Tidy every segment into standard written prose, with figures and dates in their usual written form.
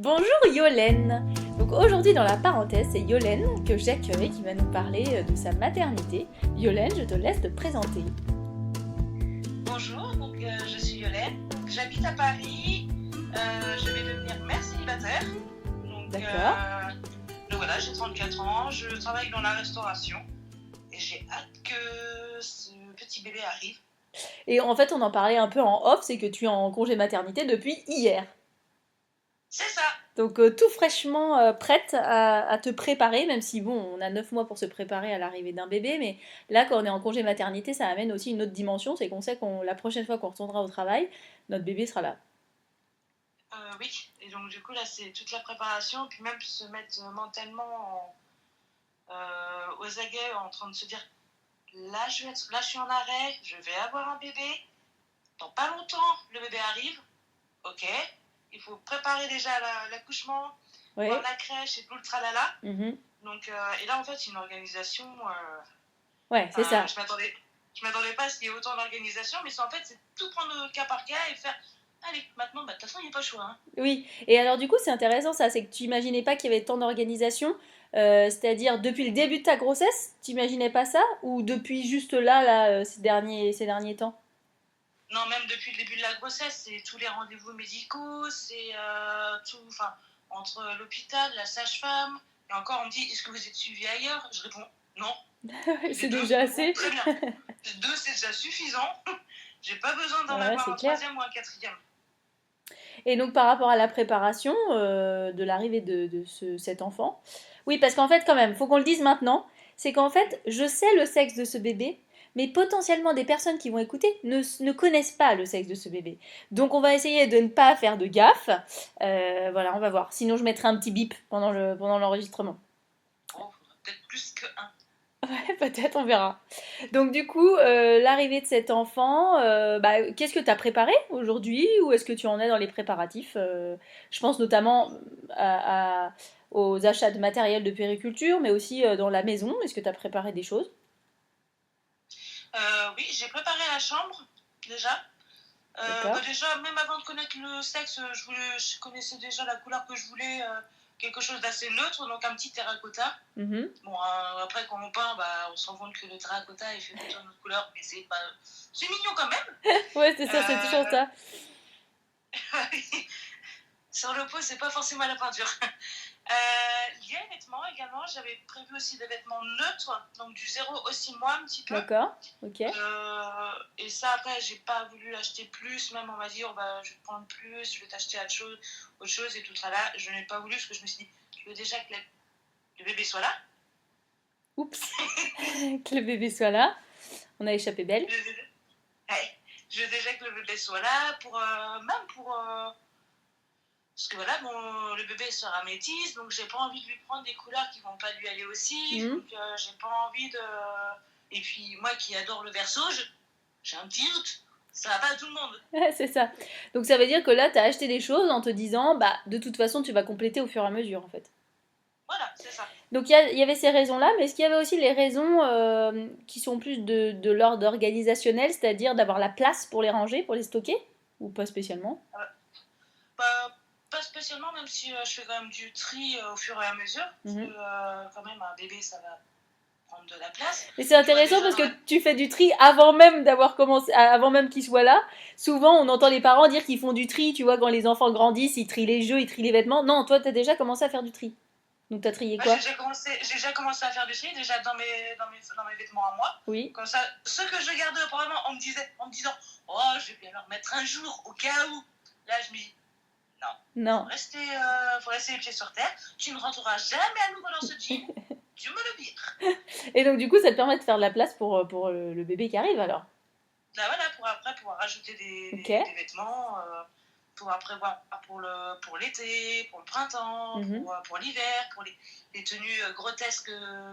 Bonjour Yolène. Donc aujourd'hui dans la parenthèse, c'est Yolène que j'accueille qui va nous parler de sa maternité. Yolène, je te laisse te présenter. Bonjour, je suis Yolène, j'habite à Paris, je vais devenir mère célibataire. D'accord. Donc voilà, j'ai 34 ans, je travaille dans la restauration et j'ai hâte que ce petit bébé arrive. Et en fait, on en parlait un peu en off, c'est que tu es en congé maternité depuis hier. C'est ça. Donc tout fraîchement prête à te préparer, même si bon, on a 9 mois pour se préparer à l'arrivée d'un bébé, mais là quand on est en congé maternité, ça amène aussi une autre dimension, c'est qu'on sait qu'on la prochaine fois qu'on retournera au travail, notre bébé sera là. Oui, et donc du coup là c'est toute la préparation, puis même se mettre mentalement aux aguets en train de se dire là je suis en arrêt, je vais avoir un bébé, dans pas longtemps le bébé arrive, ok. Il faut préparer déjà l'accouchement, Ouais. voir la crèche et tout le tralala. Mhm. Donc, et là, en fait, c'est une organisation. Ouais, c'est ça. Je m'attendais pas à ce qu'il y ait autant d'organisation, mais en fait, c'est tout prendre au cas par cas et faire. Allez, maintenant, de toute façon, il n'y a pas le choix. Hein. Oui, et alors du coup c'est intéressant ça, c'est que tu imaginais pas qu'il y avait tant d'organisation, c'est-à-dire depuis le début de ta grossesse, tu imaginais pas ça, ou depuis juste là, ces derniers temps? Non, même depuis le début de la grossesse, c'est tous les rendez-vous médicaux, c'est tout. Enfin, entre l'hôpital, la sage-femme, et encore, on me dit est-ce que vous êtes suivi ailleurs? Je réponds non. C'est Les deux, déjà assez. très bien. Les deux, c'est déjà suffisant. J'ai pas besoin d'en Ouais, avoir c'est un clair. troisième ou un quatrième. Et donc par rapport à la préparation de l'arrivée de cet enfant, oui parce qu'en fait quand même, faut qu'on le dise maintenant, c'est qu'en fait je sais le sexe de ce bébé, mais potentiellement des personnes qui vont écouter ne connaissent pas le sexe de ce bébé. Donc on va essayer de ne pas faire de gaffe. Voilà, on va voir. Sinon je mettrai un petit bip pendant l'enregistrement. Oh, faudra peut-être plus que un. Ouais, peut-être, on verra. Donc du coup, l'arrivée de cet enfant, qu'est-ce que tu as préparé aujourd'hui ou est-ce que tu en es dans les préparatifs? Je pense notamment aux achats de matériel de périculture, mais aussi dans la maison. Est-ce que tu as préparé des choses? Oui, j'ai préparé la chambre déjà. D'accord. Déjà, même avant de connaître le sexe, je connaissais déjà la couleur que je voulais, quelque chose d'assez neutre, donc un petit terracotta. Mhm. Bon, après, quand on peint, on se rend compte que le terracotta, il fait plutôt une autre couleur, mais c'est mignon quand même. Ouais, c'est ça, c'est toujours ça. Sur le pot, c'est pas forcément la peinture. Il y a les vêtements également. J'avais prévu aussi des vêtements neutres, donc du 0 au 6 mois un petit peu. D'accord, ok. Et ça, après, j'ai pas voulu acheter plus. Même on m'a dit, je vais te prendre plus, je vais t'acheter autre chose et tout ça là. Je n'ai pas voulu parce que je me suis dit, je veux déjà que le bébé soit là. Oups, que le bébé soit là. On a échappé belle. Ouais. Je veux déjà que le bébé soit là, même pour. Parce que voilà, le bébé sera métisse, donc j'ai pas envie de lui prendre des couleurs qui vont pas lui aller aussi. Mhm. Donc j'ai pas envie de. Et puis moi qui adore le verso, j'ai un petit doute. Ça va pas à tout le monde. C'est ça. Donc ça veut dire que là, tu as acheté des choses en te disant, bah de toute façon, tu vas compléter au fur et à mesure en fait. Voilà, c'est ça. Donc il y avait ces raisons-là, mais est-ce qu'il y avait aussi les raisons qui sont plus de l'ordre organisationnel, c'est-à-dire d'avoir la place pour les ranger, pour les stocker? Ou pas spécialement? Pas spécialement, même si je fais quand même du tri au fur et à mesure. Parce Mhm. que quand même, un bébé, ça va prendre de la place. Et c'est intéressant parce que tu fais du tri avant même d'avoir commencé, avant même qu'il soit là. Souvent, on entend les parents dire qu'ils font du tri, tu vois, quand les enfants grandissent, ils trient les jeux, ils trient les vêtements. Non, toi, t'as déjà commencé à faire du tri. Donc t'as trié quoi? J'ai déjà commencé à faire du tri, déjà dans mes vêtements à moi. Oui. Comme ça, ceux que je gardais auparavant, en me disant, oh, je vais bien leur mettre un jour, au cas où. Là, je me dis, non. Faut rester les pieds sur terre. Tu ne rentreras jamais à nouveau dans ce jean. Tu me le vires. Et donc, du coup, ça te permet de faire de la place pour le bébé qui arrive alors. Là, voilà, pour après pouvoir rajouter des vêtements, pour après voir pour l'été, pour le printemps, pour l'hiver, pour les tenues grotesques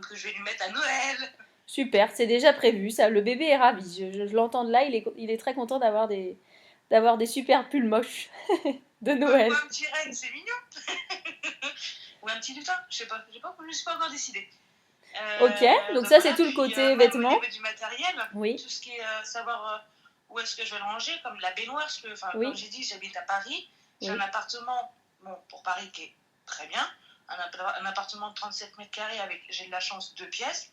que je vais lui mettre à Noël. Super, c'est déjà prévu, ça. Le bébé est ravi. Je l'entends de là, il est très content d'avoir des super pulls moches de Noël. Ou un petit renne, c'est mignon. Ou un petit lutin, je sais pas, je me suis pas encore décidée. Ok, donc ça c'est tout le côté vêtements. Au niveau du matériel, oui. Tout ce qui est savoir où est-ce que je vais le ranger, comme la baignoire, parce que, comme j'ai dit, j'habite à Paris, j'ai un appartement bon, pour Paris qui est très bien, un appartement de 37 mètres carrés avec, j'ai de la chance, 2 pièces.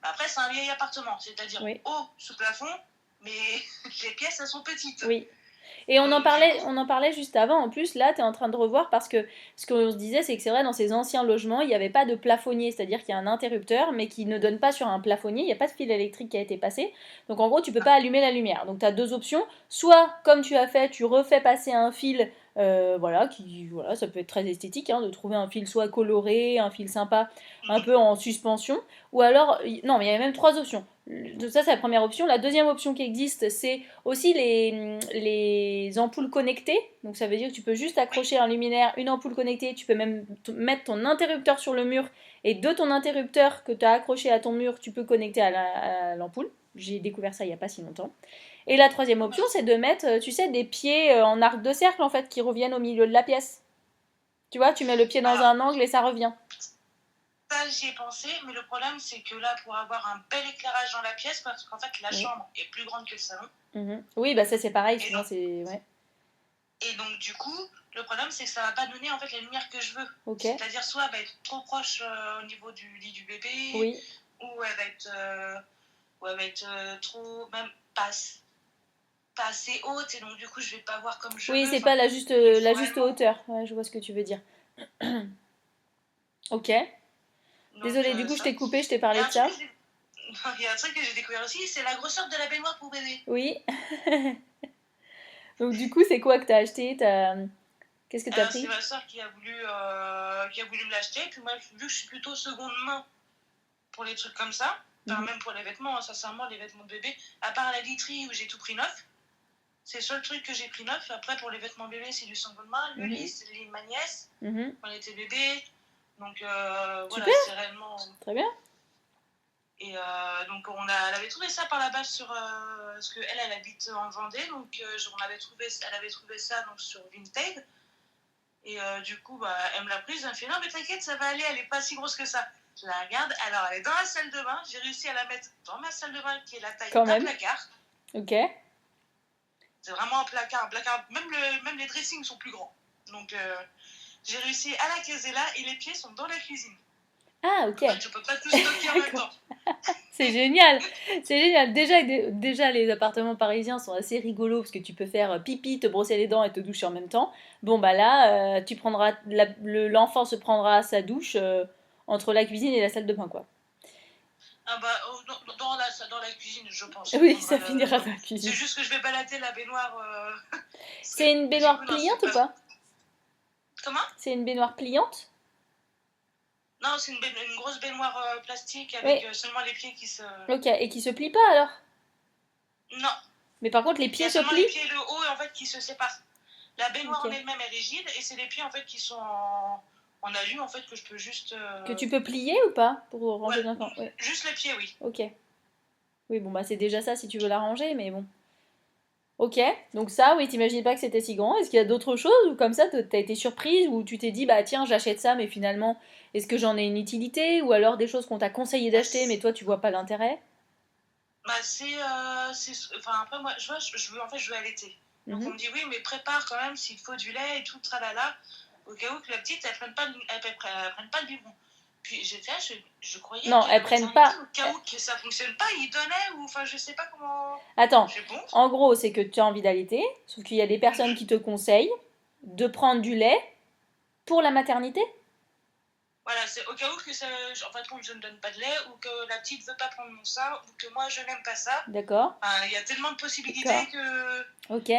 Après, c'est un vieil appartement, c'est-à-dire haut sous plafond, mais les pièces, elles sont petites. Oui. Et on en parlait juste avant. En plus, là, tu es en train de revoir parce que ce qu'on se disait, c'est que c'est vrai, dans ces anciens logements, il n'y avait pas de plafonnier, c'est-à-dire qu'il y a un interrupteur, mais qui ne donne pas sur un plafonnier. Il n'y a pas de fil électrique qui a été passé. Donc, en gros, tu peux pas allumer la lumière. Donc, tu as deux options. Soit, comme tu as fait, tu refais passer un fil. Voilà, ça peut être très esthétique de trouver un fil soit coloré, un fil sympa, un peu en suspension. Ou alors, non, mais il y a même trois options. Ça, c'est la première option. La deuxième option qui existe, c'est aussi les ampoules connectées. Donc, ça veut dire que tu peux juste accrocher un luminaire, une ampoule connectée. Tu peux même mettre ton interrupteur sur le mur. Et de ton interrupteur que tu as accroché à ton mur, tu peux connecter à l'ampoule. J'ai découvert ça il n'y a pas si longtemps. Et la troisième option, c'est de mettre, tu sais, des pieds en arc de cercle, en fait, qui reviennent au milieu de la pièce. Tu vois, tu mets le pied dans un angle et ça revient. Ça, j'y ai pensé, mais le problème, c'est que là, pour avoir un bel éclairage dans la pièce, parce qu'en fait, la chambre est plus grande que le salon. Oui, bah ça, c'est pareil, souvent, c'est... Ouais. Et donc, du coup, le problème, c'est que ça va pas donner, en fait, la lumière que je veux. C'est-à-dire, soit elle va être trop proche au niveau du lit du bébé, ou elle va être trop... même pas assez haute, et donc, du coup, je vais pas voir comme je veux. Oui, c'est pas la juste hauteur. Ouais, je vois ce que tu veux dire. Ok. Donc, désolée, du coup, je t'ai coupé, je t'ai parlé de ça. Il y a un truc que j'ai découvert aussi, c'est la grosseur de la baignoire pour bébé. Oui. Donc, du coup, c'est quoi que t'as acheté? Qu'est-ce que t'as pris? C'est ma soeur qui a voulu me l'acheter. Puis moi, vu que je suis plutôt seconde main pour les trucs comme ça, même pour les vêtements, sincèrement, les vêtements de bébé, à part la literie où j'ai tout pris neuf, c'est le seul truc que j'ai pris neuf. Après, pour les vêtements bébé, c'est du seconde main. Le lit, c'est le lit de ma nièce. On était bébé. Donc, voilà, c'est réellement... Très bien. Et donc, elle avait trouvé ça par la base sur... parce qu'elle habite en Vendée. Donc, elle avait trouvé ça donc, sur Vinted. Et du coup, elle me l'a prise, elle me fait non mais t'inquiète, ça va aller, elle est pas si grosse que ça. Je la regarde, alors elle est dans la salle de bain, j'ai réussi à la mettre dans ma salle de bain qui est la taille d'un placard. Ok. C'est vraiment un placard, même les dressings sont plus grands. Donc j'ai réussi à la caser là et les pieds sont dans la cuisine. Ah ok. En fait, je peux pas tout stocker en même temps. C'est génial, c'est génial. Déjà, les appartements parisiens sont assez rigolos parce que tu peux faire pipi, te brosser les dents et te doucher en même temps. Bon bah là, tu prendras l'enfant se prendra sa douche entre la cuisine et la salle de bain quoi. Ah bah dans la cuisine je pense. Oui, ça finira dans la cuisine. C'est juste que je vais balader la baignoire. C'est une baignoire pliante ou pas? Comment? C'est une baignoire pliante? Non, c'est une grosse baignoire plastique avec seulement les pieds qui se... Ok, et qui se plie pas alors? Non. Mais par contre, les pieds se plient? Il y a seulement les pieds et le haut en fait qui se séparent. La baignoire en elle-même est rigide et c'est les pieds en fait qui sont en alu en fait que je peux juste... Que tu peux plier ou pas pour ranger l'enfant? Juste les pieds, oui. Ok. Oui, bon bah c'est déjà ça si tu veux la ranger, mais bon. Ok, donc ça, oui, t'imagines pas que c'était si grand. Est-ce qu'il y a d'autres choses ou comme ça, t'as été surprise ou tu t'es dit, bah tiens, j'achète ça, mais finalement, est-ce que j'en ai une utilité? Ou alors des choses qu'on t'a conseillé d'acheter, mais toi, tu vois pas l'intérêt? Bah enfin après moi, je veux allaiter. Donc on me dit, oui, mais prépare quand même s'il faut du lait et tout, tralala, au cas où que la petite, elle prenne pas le biberon. Puis j'étais là, je croyais non, elles prennent pas. Au cas où que ça fonctionne pas, ils donnaient ou enfin je sais pas comment. Attends, en gros, c'est que tu as envie d'allaiter, sauf qu'il y a des personnes qui te conseillent de prendre du lait pour la maternité. Voilà, c'est au cas où que en fait, je ne donne pas de lait ou que la petite veut pas prendre mon sein ou que moi je n'aime pas ça. D'accord. Il y a tellement de possibilités que. Ok.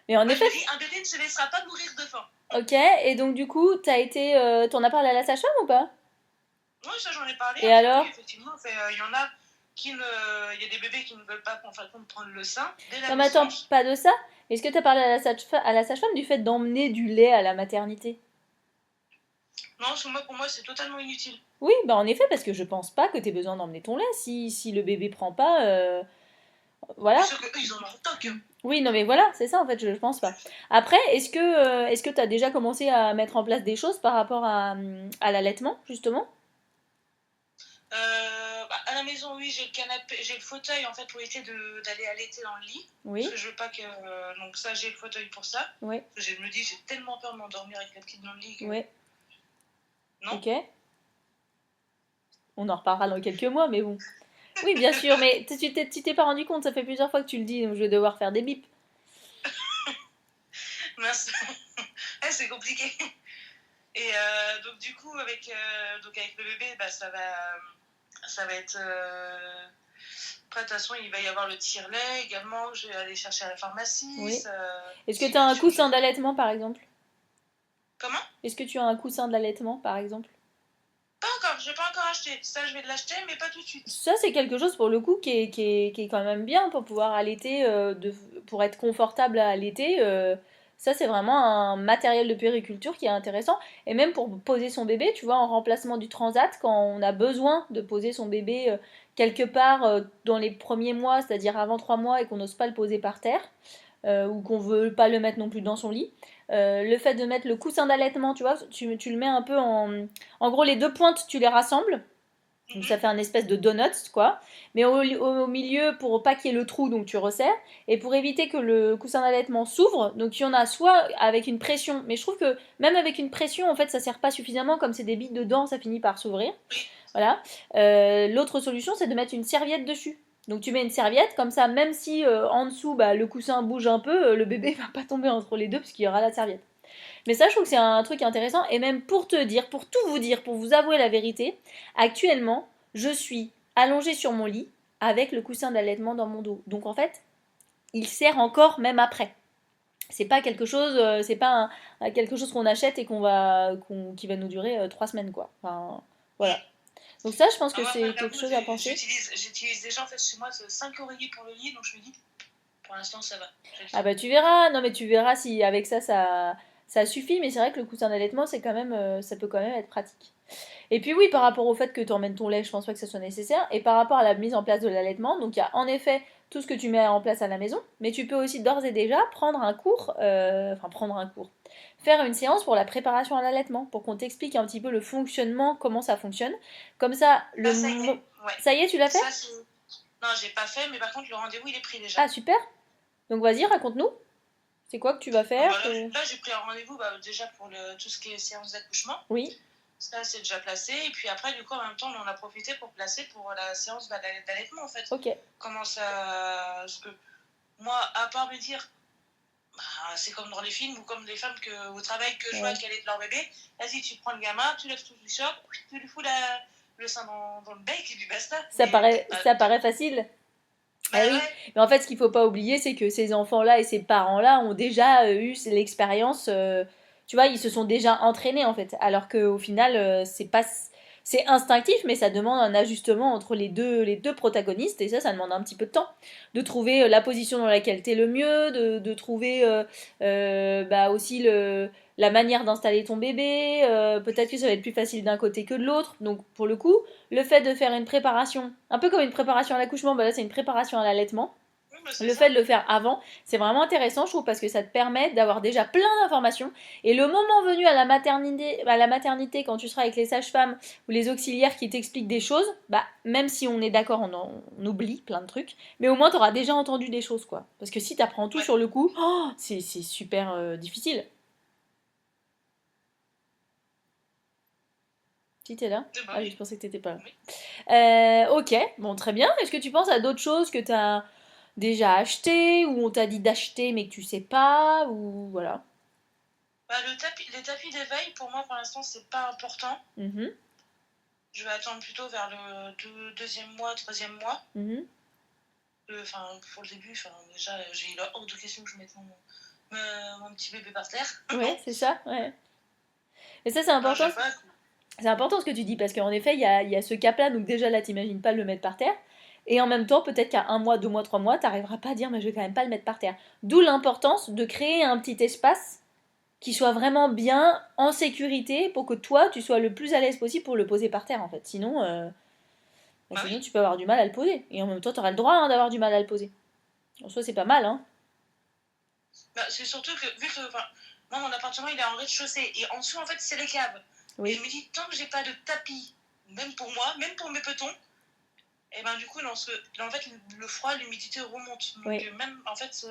Mais en effet. Je me dis, un bébé ne se laissera pas mourir de faim. Ok, et donc du coup, t'en as parlé à la sage-femme ou pas? Oui, ça j'en ai parlé. Et alors? Oui, effectivement, il y en a il y a des bébés qui ne veulent pas prendre le sein dès la non, mais attends, pas de ça. Est-ce que tu as parlé à la sage-femme du fait d'emmener du lait à la maternité? Non, pour moi, c'est totalement inutile. Oui, bah en effet, parce que je pense pas que tu aies besoin d'emmener ton lait si le bébé prend pas. Voilà. C'est sûr qu'eux, ils en ont en toc. Oui, non, mais voilà, c'est ça en fait, je pense pas. Après, est-ce que tu as déjà commencé à mettre en place des choses par rapport à l'allaitement, justement? la maison, oui, j'ai le canapé, j'ai le fauteuil en fait pour éviter d'aller allaiter dans le lit. Oui. Parce que je veux pas que. Donc, ça, j'ai le fauteuil pour ça. Oui. Je me dis, j'ai tellement peur de m'endormir avec la petite dans le lit. Oui. Non. Ok. On en reparlera dans quelques mois, mais bon. Oui, bien sûr, mais tu t'es pas rendu compte, ça fait plusieurs fois que tu le dis, donc je vais devoir faire des bips. Mince. C'est compliqué. Et donc, du coup, avec le bébé, bah, ça va être. Après, de toute façon, il va y avoir le tire-lait également. Je vais aller chercher à la pharmacie. Oui. Est-ce que tu as un coussin d'allaitement, par exemple? Comment? Est-ce que tu as un coussin d'allaitement, par exemple? Pas encore, je n'ai pas encore acheté. Ça, je vais l'acheter, mais pas tout de suite. Ça, c'est quelque chose pour le coup qui est quand même bien pour pouvoir allaiter, pour être confortable à allaiter. Ça, c'est vraiment un matériel de puériculture qui est intéressant. Et même pour poser son bébé, tu vois, en remplacement du transat, quand on a besoin de poser son bébé quelque part dans les premiers mois, c'est-à-dire avant 3 mois, et qu'on n'ose pas le poser par terre, ou qu'on veut pas le mettre non plus dans son lit. Le fait de mettre le coussin d'allaitement, tu vois, tu le mets un peu en... En gros, les deux pointes, tu les rassembles. Donc ça fait un espèce de donut, quoi. Mais au milieu, pour pas qu'il y ait le trou, donc tu resserres. Et pour éviter que le coussin d'allaitement s'ouvre, donc il y en a soit avec une pression, mais je trouve que même avec une pression, en fait, ça sert pas suffisamment, comme c'est des billes dedans, ça finit par s'ouvrir. Voilà. L'autre solution, c'est de mettre une serviette dessus. Donc tu mets une serviette, comme ça, même si en dessous, bah, le coussin bouge un peu, le bébé va pas tomber entre les deux, parce qu'il y aura la serviette. Mais ça, je trouve que c'est un truc intéressant. Et même pour te dire, pour tout vous dire, pour vous avouer la vérité, actuellement, je suis allongée sur mon lit avec le coussin d'allaitement dans mon dos. Donc en fait, il sert encore même après. C'est pas quelque chose, c'est pas quelque chose qu'on achète et qui va nous durer 3 semaines, quoi. Enfin, voilà. Donc ça, je pense que c'est quelque chose à penser. J'utilise déjà en fait chez moi 5 oreillers pour le lit, donc je me dis, pour l'instant ça va. Ah bah tu verras, non mais tu verras si avec ça ça suffit, mais c'est vrai que le coussin d'allaitement c'est quand même, ça peut quand même être pratique. Et puis oui, par rapport au fait que tu emmènes ton lait, je pense pas que ça soit nécessaire. Et par rapport à la mise en place de l'allaitement, donc il y a en effet tout ce que tu mets en place à la maison, mais tu peux aussi d'ores et déjà prendre un cours, faire une séance pour la préparation à l'allaitement, pour qu'on t'explique un petit peu le fonctionnement, comment ça fonctionne. Comme ça, ça y est, tu l'as fait? Non, j'ai pas fait, mais par contre le rendez-vous il est pris déjà. Ah super. Donc vas-y, raconte-nous. C'est quoi que tu vas faire? Là, j'ai pris un rendez-vous déjà pour tout ce qui est séance d'accouchement. Oui. Ça, c'est déjà placé. Et puis après, du coup, en même temps, on en a profité pour placer pour la séance d'allaitement, en fait. Ok. Comment ça... Parce que moi, à part me dire, c'est comme dans les films ou comme les femmes au travail que je vois qui allaitent leur bébé, vas-y, tu prends le gamin, tu lèves tout du short, tu lui fous le sein dans le bec et puis basta. Ça paraît facile. Ah oui, mais en fait, ce qu'il faut pas oublier, c'est que ces enfants-là et ces parents-là ont déjà eu l'expérience. Tu vois, ils se sont déjà entraînés en fait. Alors qu'au final, c'est instinctif, mais ça demande un ajustement entre les deux protagonistes. Et ça demande un petit peu de temps. De trouver la position dans laquelle t'es le mieux, de trouver aussi la manière d'installer ton bébé. Peut-être que ça va être plus facile d'un côté que de l'autre. Donc, pour le coup, le fait de faire une préparation, un peu comme une préparation à l'accouchement, bah là c'est une préparation à l'allaitement. Le fait de le faire avant, c'est vraiment intéressant, je trouve, parce que ça te permet d'avoir déjà plein d'informations. Et le moment venu à la maternité, quand tu seras avec les sages-femmes ou les auxiliaires qui t'expliquent des choses, bah même si on est d'accord, on oublie plein de trucs, mais au moins tu auras déjà entendu des choses, quoi. Parce que si tu apprends tout sur le coup, c'est super difficile. Si t'es là? Ah oui, je pensais que t'étais pas là. Ok, bon, très bien. Est-ce que tu penses à d'autres choses que t'as déjà achetées ou on t'a dit d'acheter mais que tu sais pas ou voilà? Les tapis d'éveil, pour moi, pour l'instant, c'est pas important. Mm-hmm. Je vais attendre plutôt vers le deuxième mois, troisième mois. Mm-hmm. Pour le début, déjà, j'ai hors de question que je mette mon petit bébé par terre. Ouais, c'est ça, ouais. Et ça, c'est important. C'est important ce que tu dis, parce qu'en effet, il y a ce cap-là, donc déjà là, t'imagines pas le mettre par terre. Et en même temps, peut-être qu'à 1 mois, 2 mois, 3 mois, t'arriveras pas à dire, mais je vais quand même pas le mettre par terre. D'où l'importance de créer un petit espace qui soit vraiment bien en sécurité pour que toi, tu sois le plus à l'aise possible pour le poser par terre, en fait. Sinon, sinon tu peux avoir du mal à le poser. Et en même temps, tu auras le droit d'avoir du mal à le poser. En soi, c'est pas mal, hein. C'est surtout que, vu que moi, mon appartement, il est en rez-de-chaussée. Et en dessous, en fait, c'est les caves. Oui. Et je me dis, tant que j'ai pas de tapis, même pour moi, même pour mes petons, Et ben du coup, en fait, le froid, l'humidité remonte. Donc Oui. même, en fait,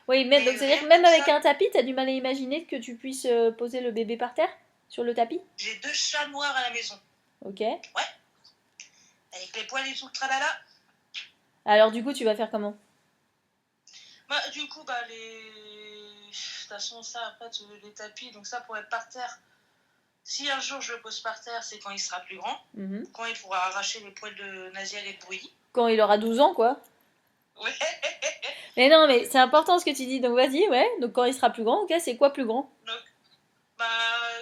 Oui, même, donc mais c'est-à-dire rien que que même avec ça, un tapis, t'as du mal à imaginer que tu puisses poser le bébé par terre sur le tapis. j'ai 2 chats noirs à la maison. Ok. Ouais, avec les poils et tout le tralala. Alors du coup, tu vas faire comment? Bah, du coup, bah, de toute façon, ça, après, les tapis, donc ça, pour être par terre, si un jour je le pose par terre, c'est quand il sera plus grand, Mhm. quand il pourra arracher les poils de Naziel et de Bouilly. Quand il aura 12 ans, quoi. Ouais. Mais non, mais c'est important ce que tu dis, donc vas-y, ouais. Donc quand il sera plus grand, ok, c'est quoi plus grand? Donc, bah,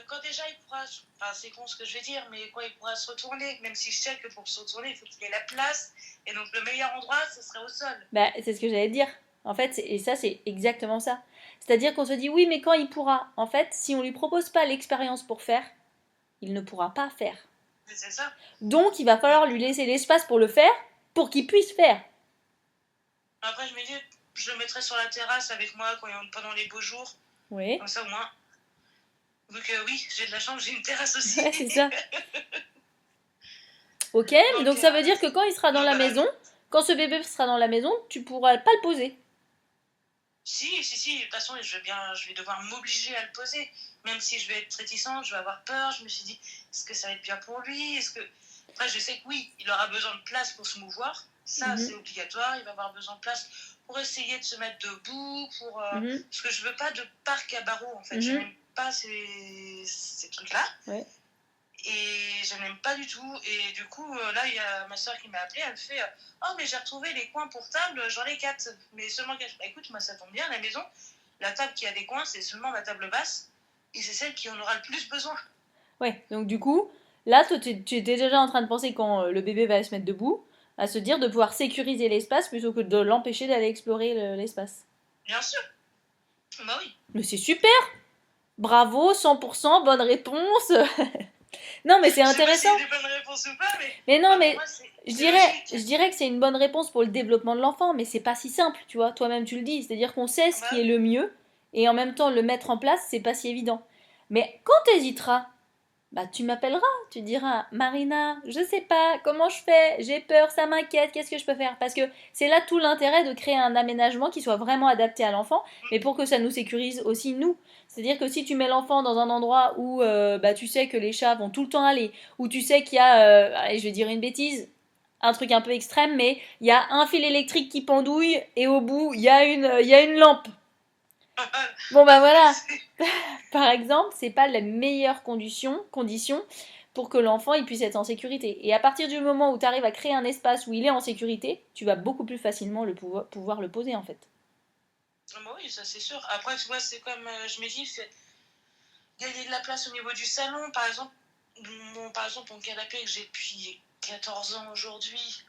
quand déjà il pourra, enfin, c'est con ce que je vais dire, mais quand il pourra se retourner, même si je sais que pour se retourner, il faut qu'il ait la place, et donc le meilleur endroit, ce serait au sol. Bah, c'est ce que j'allais te dire. En fait, et ça, c'est exactement ça. C'est-à-dire qu'on se dit, oui, mais quand il pourra, en fait, si on lui propose pas l'expérience pour faire, il ne pourra pas faire. C'est ça. Donc, il va falloir lui laisser l'espace pour le faire, pour qu'il puisse faire. Après, je me dis, je le mettrai sur la terrasse avec moi pendant les beaux jours, Oui, comme ça au moins. Donc oui, j'ai de la chance, j'ai une terrasse aussi. ouais, c'est ça. Ok, mais Donc, donc ça veut dire que quand il sera dans donc la voilà. maison, quand ce bébé sera dans la maison, tu pourras pas le poser. Si, de toute façon, je vais devoir m'obliger à le poser. Même si je vais être réticente, je vais avoir peur. Je me suis dit, est-ce que ça va être bien pour lui? Après, je sais que oui, il aura besoin de place pour se mouvoir. Ça, Mhm, c'est obligatoire. Il va avoir besoin de place pour essayer de se mettre debout. mhm, Parce que je veux pas de parc à barreaux, en fait. Je mhm. n'aime pas ces trucs-là. Ouais. Et je n'aime pas du tout. Et du coup, là, il y a ma soeur qui m'a appelée. Elle me fait Oh, mais j'ai retrouvé les coins pour table, j'en ai 4. Mais seulement 4. Bah, écoute, moi, ça tombe bien à la maison. La table qui a des coins, c'est seulement la table basse. Et c'est celle qui en aura le plus besoin. Ouais, donc du coup, là, toi, tu étais déjà en train de penser quand le bébé va se mettre debout, à se dire de pouvoir sécuriser l'espace plutôt que de l'empêcher d'aller explorer l'espace. Bien sûr. Bah oui. Mais c'est super! Bravo, 100%, bonne réponse! Non, mais c'est Je sais pas si intéressant. j'ai bonne réponse ou pas, mais Mais non, bah, pour mais moi, je c'est dirais, logique. je dirais que c'est une bonne réponse pour le développement de l'enfant, mais c'est pas si simple, tu vois. Toi-même, tu le dis. C'est-à-dire qu'on sait ce qui Bah est le mieux, et en même temps, le mettre en place, c'est pas si évident. Mais quand tu hésiteras, bah, tu m'appelleras, tu diras Marina, je sais pas comment je fais, j'ai peur, ça m'inquiète, qu'est-ce que je peux faire? Parce que c'est là tout l'intérêt de créer un aménagement qui soit vraiment adapté à l'enfant, mais pour que ça nous sécurise aussi nous. C'est-à-dire que si tu mets l'enfant dans un endroit où bah, tu sais que les chats vont tout le temps aller, où tu sais qu'il y a, allez, je vais dire une bêtise, un truc un peu extrême, mais il y a un fil électrique qui pendouille et au bout il y a une lampe. Bon bah voilà, par exemple, c'est pas la meilleure condition pour que l'enfant il puisse être en sécurité. Et à partir du moment où tu arrives à créer un espace où il est en sécurité, tu vas beaucoup plus facilement pouvoir le poser en fait. bah oui, ça c'est sûr. Après, tu vois, c'est comme je me dis, gagner de la place au niveau du salon, par exemple. Par exemple, mon canapé que j'ai depuis 14 ans aujourd'hui,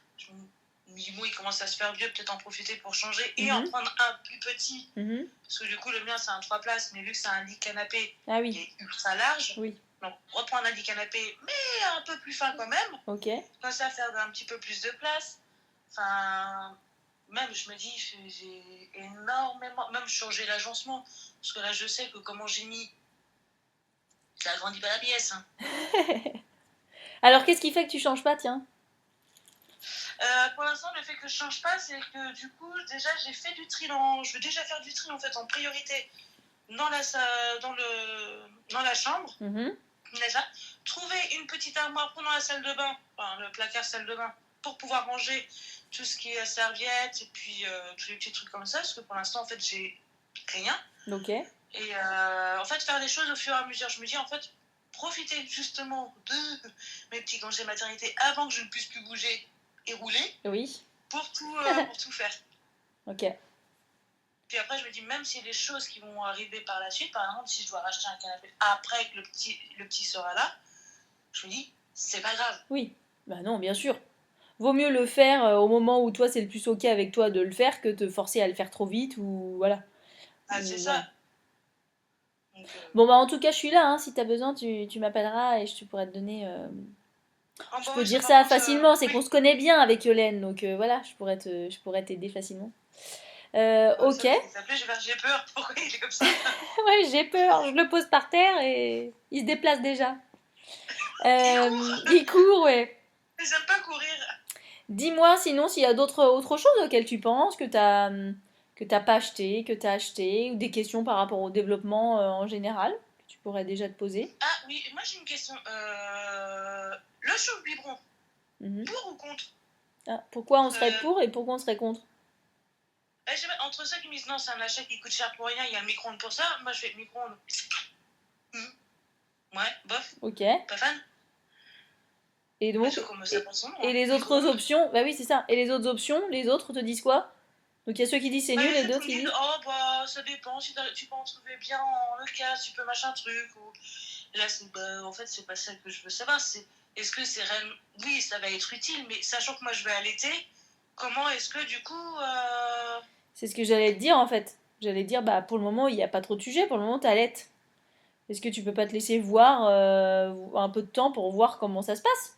bon, il commence à se faire vieux, peut-être en profiter pour changer et en Mhm, prendre un plus petit. mhm. Parce que du coup, le mien, c'est un 3 places, mais vu que c'est un lit canapé Ah qui oui, est ultra large, oui, donc reprendre un lit canapé, mais un peu plus fin quand même, ok. comme ça, faire un petit peu plus de place. Enfin, même, je me dis, j'ai énormément, même changer l'agencement, parce que là, je sais que comment j'ai mis, ça agrandit pas la pièce. Hein. Alors qu'est-ce qui fait que tu changes pas, tiens? Pour l'instant, le fait que je change pas, c'est que du coup, déjà, j'ai fait du tri dans. Je veux déjà faire du tri en fait en priorité dans dans la chambre. Mhm, Déjà, trouver une petite armoire pendant la salle de bain, enfin le placard salle de bain, pour pouvoir ranger tout ce qui est serviettes et puis tous les petits trucs comme ça, parce que pour l'instant, en fait, j'ai rien. ok. Et en fait, faire des choses au fur et à mesure. Je me dis, en fait, profiter justement de mes petits congés maternité avant que je ne puisse plus bouger et rouler Oui, pour tout faire. ok. Puis après, je me dis, même si y a des choses qui vont arriver par la suite, par exemple, si je dois racheter un canapé après que le petit sera là, je me dis, c'est pas grave. Oui, bah non, bien sûr. Vaut mieux le faire au moment où toi c'est le plus ok avec toi de le faire que te forcer à le faire trop vite ou voilà. Ah, c'est Ou, voilà. ça. Donc, Bon bah en tout cas je suis là, hein, si t'as besoin tu m'appelleras et je pourrais te donner... oh, Je bah peux oui, dire par ça contre, facilement, c'est oui, qu'on se connaît bien avec Yolène, donc voilà, je pourrais t'aider facilement. Ok, ça, parce qu'il s'appelait, j'ai peur. Pourquoi il est comme ça? ouais j'ai peur, je le pose par terre et il se déplace déjà. Il court. Il court, ouais. J'aime pas courir. Dis-moi sinon s'il y a autre chose auxquelles tu penses que t'as pas acheté, que t'as acheté, ou des questions par rapport au développement en général que tu pourrais déjà te poser. Ah oui, moi j'ai une question. Le chauffe-biberon, Mhm. pour ou contre? Ah, pourquoi on serait euh, pour et pourquoi on serait contre? Entre ceux qui me disent non, c'est un achat qui coûte cher pour rien, il y a le micro-ondes pour ça, moi je fais micro-ondes. Ouais, bof, Ok. pas fan. Et Parce donc, que comme ça pense son nom, et hein, les autres micro-ondes. options, bah oui c'est ça. Et les autres options, les autres te disent quoi? Donc il y a ceux qui disent c'est Bah, nul les et autres d'autres ils me qui disent disent. oh bah ça dépend, si tu peux en trouver bien en local, tu peux machin truc. Ou... Là, bah, en fait, c'est pas ça que je veux savoir. C'est est-ce que c'est réellement. Oui, ça va être utile, mais sachant que moi je vais allaiter, comment est-ce que du coup. C'est ce que j'allais te dire en fait. J'allais te dire bah pour le moment il n'y a pas trop de sujets, pour le moment t'allaites. Est-ce que tu peux pas te laisser voir un peu de temps pour voir comment ça se passe?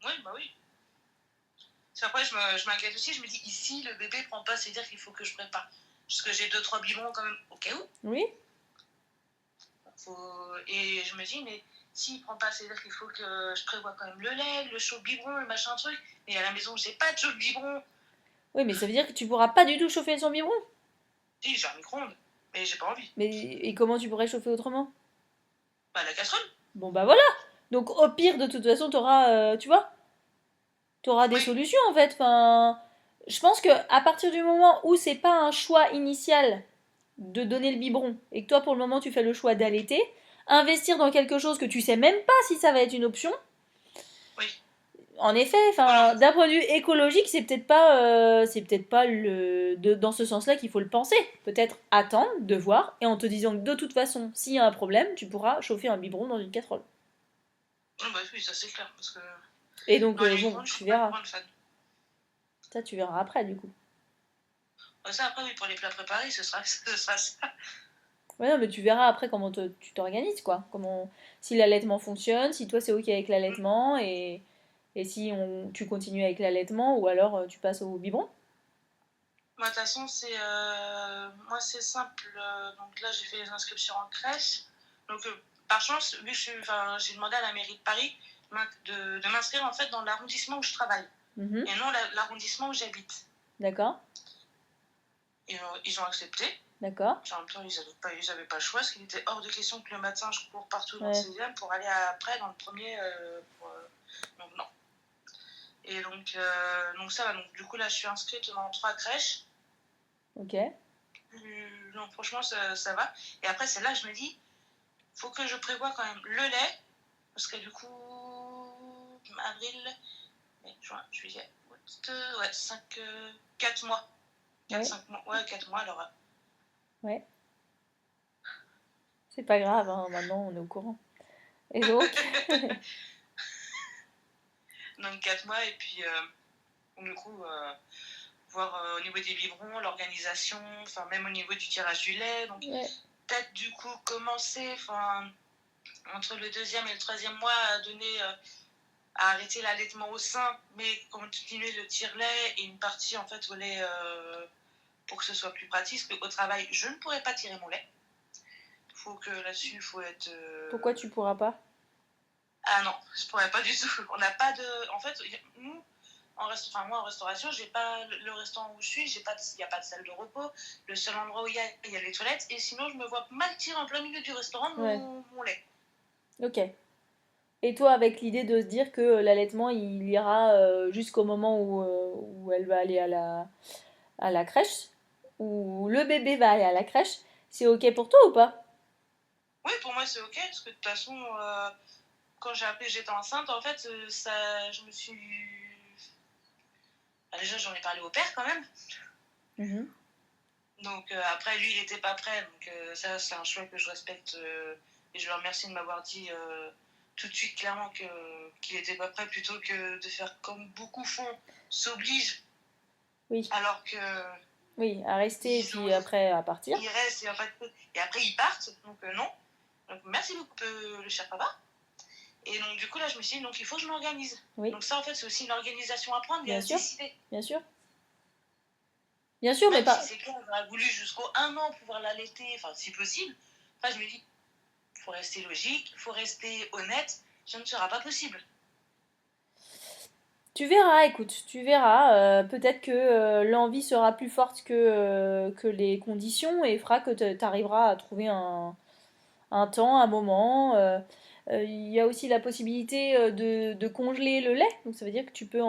Oui, bah oui. Après, je m'inquiète aussi. Je me dis, ici, le bébé prend pas, c'est-à-dire qu'il faut que je prépare. Parce que j'ai 2-3 biberons quand même, au cas où. Oui? Et je me dis, mais s'il prend pas, c'est-à-dire qu'il faut que je prévoie quand même le lait, le chaud biberon, le machin truc. Et à la maison, j'ai pas de chaud biberon. Oui, mais ça veut dire que tu pourras pas du tout chauffer son biberon. Si, j'ai un micro-ondes, mais j'ai pas envie. Mais et comment tu pourrais chauffer autrement? Bah, la casserole. Bon bah voilà. Donc au pire de toute façon t'auras, tu vois, t'auras des Oui, solutions en fait. Enfin, je pense que à partir du moment où c'est pas un choix initial de donner le biberon et que toi pour le moment tu fais le choix d'allaiter, investir dans quelque chose que tu sais même pas si ça va être une option. oui. En effet, Oh enfin, non. d'un point de vue écologique, c'est peut-être pas dans ce sens-là qu'il faut le penser. Peut-être attendre, de voir, et en te disant que de toute façon, s'il y a un problème, tu pourras chauffer un biberon dans une casserole. Non, bah oui, ça c'est clair. Parce que Et donc, dans les bon, micro-ondes, je tu suis pas une verras. grande fan. Ça, tu verras après, du coup. Ça, après, oui, pour les plats préparés, ce sera ça. Ouais, non, mais tu verras après comment tu t'organises, quoi. Si l'allaitement fonctionne, si toi c'est ok avec l'allaitement, et si tu continues avec l'allaitement, ou alors tu passes au biberon. Moi, de toute façon, moi, c'est simple. Donc là, j'ai fait les inscriptions en crèche. Donc, par chance, vu que j'ai demandé à la mairie de Paris de m'inscrire en fait dans l'arrondissement où je travaille Mhm. et non l'arrondissement où j'habite. D'accord, Et ils ont accepté. d'accord. En même temps, ils avaient pas le choix, parce qu'il était hors de question que le matin, je cours partout dans le Ouais, 16e pour aller après dans le premier. Donc, non. Et donc ça va. Donc, du coup, là, je suis inscrite dans 3 crèches. ok. Non, franchement, ça va. Et après, c'est là que je me dis, faut que je prévoie quand même le lait, parce que du coup, avril, mai, juin, juillet, août, ouais, 4 mois. 4 Ouais, 5 mois, ouais, 4 mois alors. ouais. C'est pas grave, hein, maintenant on est au courant. Et donc, Donc 4 mois, et puis du coup, voir au niveau des biberons, l'organisation, enfin même au niveau du tirage du lait. Donc ouais, peut-être du coup commencer, enfin entre le deuxième et le troisième mois à donner, à arrêter l'allaitement au sein, mais continuer le tire-lait et une partie en fait au lait pour que ce soit plus pratique. Parce qu'au travail, je ne pourrais pas tirer mon lait. Faut que là-dessus, il faut être. pourquoi tu pourras pas? Ah non, je pourrais pas du tout. On n'a pas de. En fait, nous, moi en restauration, j'ai pas le restaurant où je suis, il n'y a pas de salle de repos. Le seul endroit où il y a les toilettes. Et sinon, je me vois mal tirer en plein milieu du restaurant Ouais, mon lait. ok. Et toi, avec l'idée de se dire que l'allaitement, il ira jusqu'au moment où elle va aller à la crèche, où le bébé va aller à la crèche, c'est ok pour toi ou pas? Oui, pour moi, c'est ok, parce que de toute façon, quand j'ai appris que j'étais enceinte, en fait, je me suis. Bah, déjà, j'en ai parlé au père quand même. Mhm. Donc après, lui, il n'était pas prêt. Donc ça, c'est un choix que je respecte. Et je le remercie de m'avoir dit tout de suite clairement qu'il n'était pas prêt, plutôt que de faire comme beaucoup font, s'oblige, Oui, alors que oui, à rester et ils, puis ont, après à partir. ils restent et, en fait, et après ils partent. Donc non. Donc merci beaucoup le cher papa. Et donc du coup là, je me suis dit, donc il faut que je m'organise. Oui, Donc ça, en fait, c'est aussi une organisation à prendre et bien à sûr, décider. bien sûr. Bien sûr, mais Même si pas. c'est clair, j'aurais voulu jusqu'au 1 an pouvoir l'allaiter, enfin si possible. Après, je me dis, il faut rester logique, il faut rester honnête, ça ne sera pas possible. Tu verras, écoute, tu verras. Peut-être que l'envie sera plus forte que les conditions et fera que tu arriveras à trouver un temps, un moment. Il y a aussi la possibilité de congeler le lait. Donc ça veut dire que tu peux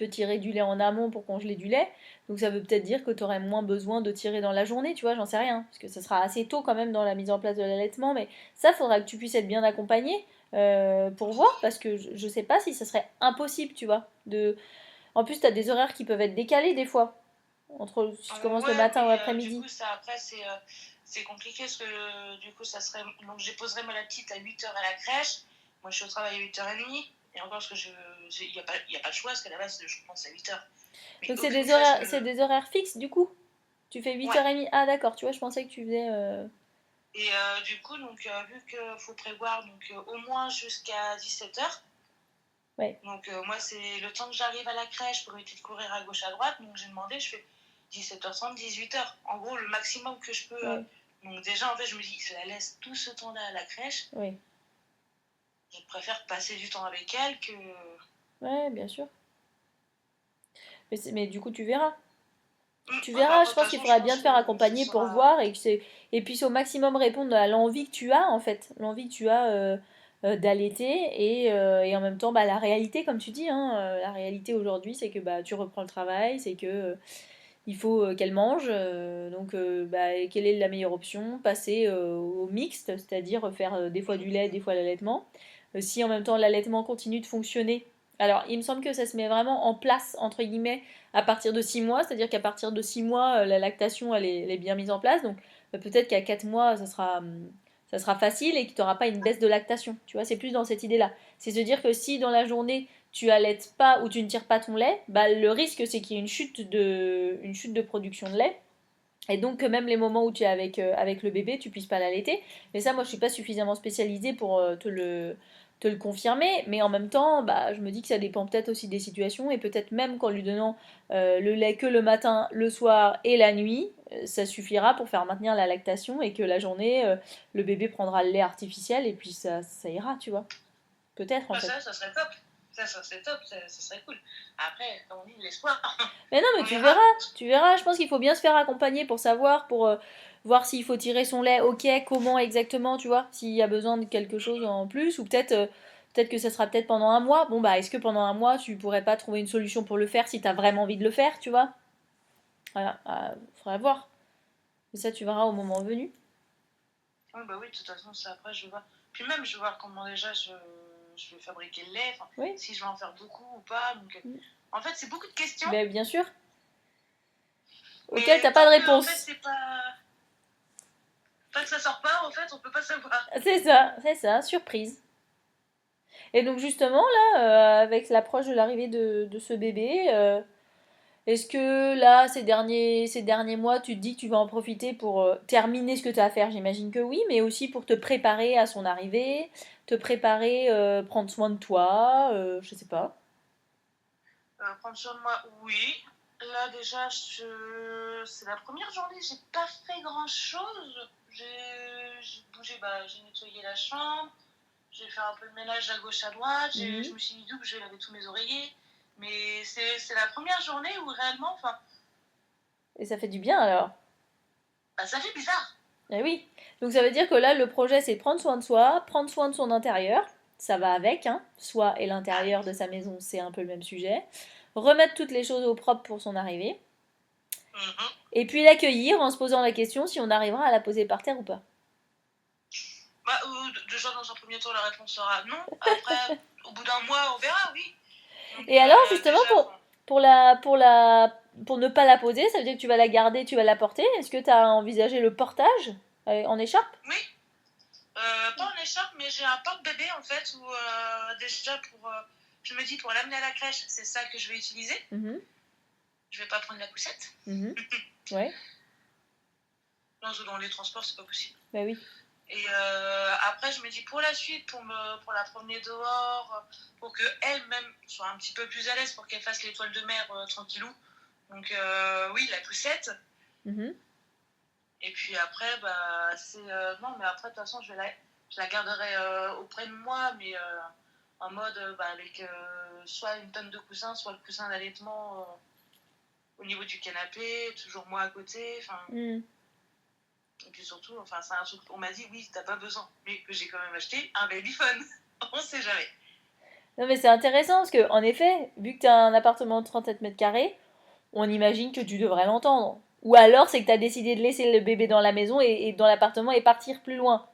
tirer du lait en amont pour congeler du lait. Donc ça veut peut-être dire que tu aurais moins besoin de tirer dans la journée, tu vois, j'en sais rien. Parce que ça sera assez tôt quand même dans la mise en place de l'allaitement. Mais ça, faudra que tu puisses être bien accompagné pour voir. Parce que je sais pas si ça serait impossible, tu vois. En plus, tu as des horaires qui peuvent être décalés des fois. Entre si tu commences le Ouais, matin ou mais du l'après-midi. coup, ça après, c'est compliqué parce que du coup, ça serait. Donc, je déposerai la petite à 8h à la crèche. Moi, je suis au travail à 8h30. Et encore, parce que il n'y a pas de choix, parce qu'à la base, je pense à 8h. Mais Donc aucune crèche ne. c'est des horaires fixes du coup. Tu fais Ouais. 8h30. Ah d'accord, tu vois, je pensais que tu faisais... Et du coup, donc, vu qu'il faut prévoir donc, au moins jusqu'à 17h. Ouais, Donc, moi, c'est le temps que j'arrive à la crèche pour éviter de courir à gauche à droite. Donc, j'ai demandé, je fais 17h30, 18h. En gros, le maximum que je peux. ouais, Donc, déjà, en fait, je me dis, je la laisse tout ce temps-là à la crèche. ouais. Je préfère passer du temps avec elle que. Ouais, bien sûr. Mais du coup, tu verras. Tu Ouais, bah verras, après, je de toute pense qu'il façon, je faudra bien pense te que faire ce accompagner pour sera. voir et puis au maximum répondre à l'envie que tu as en fait, l'envie que tu as d'allaiter et en même temps bah, la réalité comme tu dis, hein, la réalité aujourd'hui c'est que bah, tu reprends le travail, c'est que il faut qu'elle mange, donc bah, quelle est la meilleure option? Passer au mixte, c'est-à-dire faire des fois du lait, des fois l'allaitement. Si en même temps l'allaitement continue de fonctionner, alors il me semble que ça se met vraiment en place, entre guillemets, à partir de 6 mois, c'est-à-dire qu'à partir de 6 mois, la lactation elle est bien mise en place, donc peut-être qu'à 4 mois, ça sera facile et que tu n'auras pas une baisse de lactation. Tu vois, c'est plus dans cette idée-là. C'est se dire que si dans la journée, tu allaites pas ou tu ne tires pas ton lait, bah, le risque c'est qu'il y ait une chute de production de lait. Et donc que même les moments où tu es avec le bébé, tu puisses pas l'allaiter. Mais ça, moi, je suis pas suffisamment spécialisée pour te le confirmer. Mais en même temps, bah, je me dis que ça dépend peut-être aussi des situations. Et peut-être même qu'en lui donnant le lait que le matin, le soir et la nuit, ça suffira pour faire maintenir la lactation. Et que la journée, le bébé prendra le lait artificiel. Et puis ça ira, tu vois. Peut-être en Bah, fait. ça serait top. Ça serait top, ça serait cool. Après, comme on dit, l'espoir. Mais non, mais On verra. tu verras. Je pense qu'il faut bien se faire accompagner pour savoir, pour voir s'il faut tirer son lait, ok, comment exactement, tu vois, s'il y a besoin de quelque chose en plus, ou peut-être que ça sera peut-être pendant un mois. Bon, bah, est-ce que pendant un mois, tu pourrais pas trouver une solution pour le faire si t'as vraiment envie de le faire, tu vois? Voilà, faudra voir. Mais ça, tu verras au moment venu. Oui, bah oui, de toute façon, ça après, je vais voir. Puis même, je vais voir comment déjà je vais fabriquer le lait, enfin, Oui, si je vais en faire beaucoup ou pas. Donc, en fait, c'est beaucoup de questions. ben, bien sûr. Auquel Mais t'as pas tant de que, en fait, réponse. c'est pas que ça sort pas, en fait, on peut pas savoir. C'est ça, surprise. Et donc justement, là, avec l'approche de l'arrivée de ce bébé, est-ce que là, ces derniers mois, tu te dis que tu vas en profiter pour terminer ce que tu as à faire? J'imagine que oui, mais aussi pour te préparer à son arrivée, te préparer, prendre soin de toi, je sais pas. Prendre soin de moi, oui. Là, déjà, c'est la première journée, j'ai pas fait grand-chose. J'ai bougé, bah, j'ai nettoyé la chambre, j'ai fait un peu de ménage à gauche à droite, je Mhm. me suis dit que je vais laver tous mes oreillers. Mais c'est la première journée où réellement, enfin, Et ça fait du bien alors. bah, ça fait bizarre. Eh oui. Donc ça veut dire que là, le projet, c'est prendre soin de soi, prendre soin de son intérieur. Ça va avec, hein. Soi et Ah oui. l'intérieur de sa maison, c'est un peu le même sujet. Remettre toutes les choses au propre pour son arrivée. Mhm. Et puis l'accueillir en se posant la question si on arrivera à la poser par terre ou pas. Bah, déjà, dans un premier temps, la réponse sera non. Après, au bout d'un mois, on verra, oui. Donc, Et alors, justement, déjà, pour ne pas la poser, ça veut dire que tu vas la garder, tu vas la porter. Est-ce que tu as envisagé le portage en écharpe? oui, pas en écharpe, mais j'ai un porte-bébé en fait où déjà je me dis pour l'amener à la crèche, c'est ça que je vais utiliser. Mhm, Je vais pas prendre la poussette. mhm. Ouais, Non, dans les transports, c'est pas possible. bah oui. Et après, je me dis pour la suite, pour la promener dehors, pour que elle-même soit un petit peu plus à l'aise, pour qu'elle fasse l'étoile de mer tranquillou. Donc oui, la poussette. Mhm. Et puis après, bah c'est non, mais après de toute façon, je la garderai auprès de moi, mais en mode avec soit une tonne de coussins, soit le coussin d'allaitement au niveau du canapé, toujours moi à côté. Enfin, et puis surtout, enfin, c'est un truc qu'on m'a dit, oui, t'as pas besoin, mais que j'ai quand même acheté un babyphone. On sait jamais. Non, mais c'est intéressant parce que, en effet, vu que tu as un appartement de 37 mètres carrés, on imagine que tu devrais l'entendre. Ou alors, c'est que tu as décidé de laisser le bébé dans la maison et dans l'appartement et partir plus loin.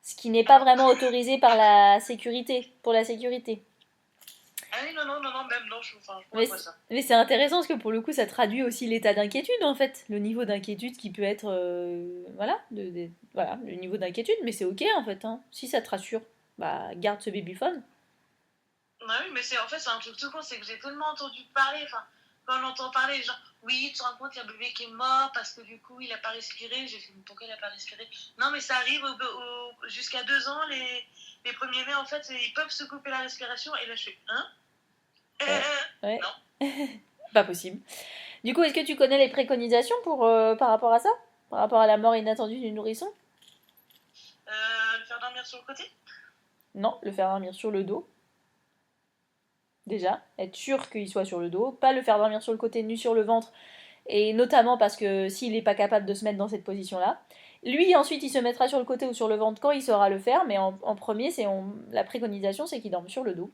Ce qui n'est Ah pas non. vraiment autorisé par la sécurité, pour la sécurité. Ah oui, non, non, non, non, même non, je Mais, vois ça. mais c'est intéressant parce que pour le coup, ça traduit aussi l'état d'inquiétude en fait, le niveau d'inquiétude qui peut être, voilà, voilà, le niveau d'inquiétude. Mais c'est ok en fait, hein. Si ça te rassure, bah garde ce babyphone. Ah oui, mais en fait, c'est un truc tout con, c'est que j'ai tellement entendu parler, enfin, quand on entend parler, genre, oui, tu te rends compte, il y a un bébé qui est mort parce que du coup, il n'a pas respiré. J'ai fait, pourquoi il n'a pas respiré? Non, mais ça arrive jusqu'à 2 ans, les premiers-nés, en fait, ils peuvent se couper la respiration, et là, je fais, hein? Ouais, ouais. Non. Pas possible. Du coup, est-ce que tu connais les préconisations pour, par rapport à ça? Par rapport à la mort inattendue du nourrisson? Le faire dormir sur le côté? Non, le faire dormir sur le dos. Déjà, être sûr qu'il soit sur le dos, pas le faire dormir sur le côté nu sur le ventre, et notamment parce que s'il n'est pas capable de se mettre dans cette position-là. Lui, ensuite, il se mettra sur le côté ou sur le ventre quand il saura le faire, mais en premier, la préconisation, c'est qu'il dorme sur le dos.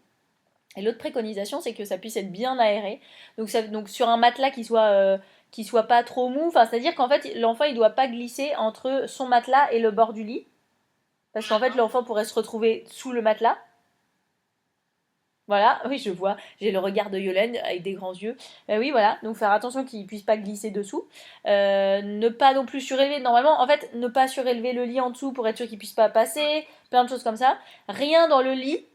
Et l'autre préconisation, c'est que ça puisse être bien aéré. Donc sur un matelas qui soit pas trop mou, enfin, c'est-à-dire qu'en fait, l'enfant, il doit pas glisser entre son matelas et le bord du lit, parce qu'en fait, l'enfant pourrait se retrouver sous le matelas. Voilà, oui, je vois. J'ai le regard de Yolène avec des grands yeux. Oui, voilà. Donc faire attention qu'il ne puisse pas glisser dessous. Ne pas non plus surélever. Normalement, en fait, ne pas surélever le lit en dessous pour être sûr qu'il puisse pas passer. Plein de choses comme ça. Rien dans le lit.